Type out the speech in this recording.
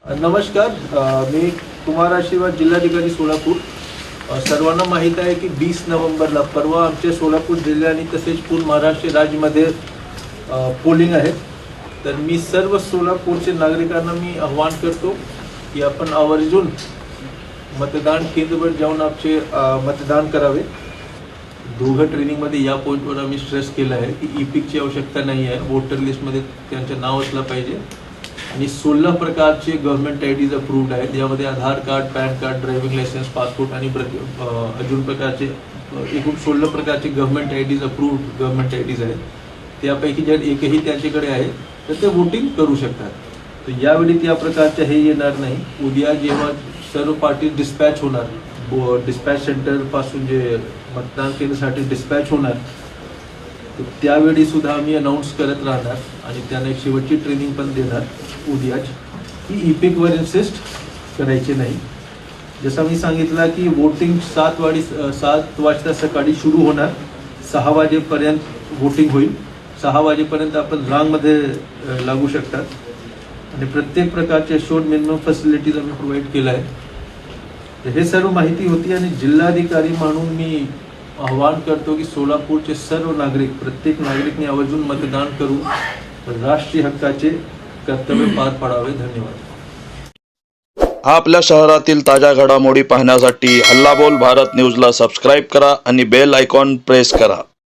नमस्कार, मी कुमार आशीर्वाद, जिल्हाधिकारी सोलापूर। सर्वांना माहीत आहे की 20 नोव्हेंबरला परवा आमच्या सोलापूर जिल्हा आणि तसेच पूर्ण महाराष्ट्र राज्यामध्ये पोलिंग आहे। तर मी सर्व सोलापूरचे नागरिकांना मी आव्हान करतो की आपण आवर्जून मतदान केंद्रावर जाऊन आपले मतदान करावे। दोघं ट्रेनिंगमध्ये या पॉईंटवर आम्ही स्ट्रेस केला आहे की ई-पिकची आवश्यकता नाही आहे, वोटर लिस्टमध्ये त्यांचं नाव असलं पाहिजे आणि 16 प्रकारचे गव्हर्नमेंट आयडीज अप्रूव्ड आहेत। यामध्ये Aadhaar card, PAN card, driving licence, passport आणि अजून प्रकारचे एकूण 16 प्रकारचे government IDs approved government IDs आहेत। त्यापैकी जर एकही त्यांच्याकडे आहे तर ते वोटिंग करू शकतात। तर यावेळी त्या प्रकारचे हे येणार नाही। उद्या जेव्हा सर्व पार्टी डिस्पॅच होणार, डिस्पॅच सेंटर पासून जे मतदान केंद्रासाठी डिस्पॅच होणार, तर त्यावेळी सुद्धा आम्ही अनाऊन्स करत राहणार आणि त्यांना एक शेवटची ट्रेनिंग पण देणार उद्याच की ई-पिकवर इन्सिस्ट करायचे नाही। जसं मी सांगितलं की वोटिंग 7 वाजता सकाळी सुरू होणार, 6 वाजेपर्यंत वोटिंग होईल। 6 वाजेपर्यंत आपण रांगमध्ये लागू शकतात आणि प्रत्येक प्रकारचे शोड मिनिमम फॅसिलिटीज आम्ही प्रोव्हाइड केलं आहे। हे सर्व माहिती होती आणि जिल्हाधिकारी म्हणून मी आवाहन करतो की सोलापूरचे सर्व नागरिक, प्रत्येक नागरिकने आवर्जून मतदान करून राष्ट्रीय हक्काचे कर्तव्य पार पाडावे। धन्यवाद। आपल्या शहरातील ताज्या घडामोडी पाहण्यासाठी हल्ला बोल भारत न्यूजला सबस्क्राईब करा आणि बेल आयकॉन प्रेस करा।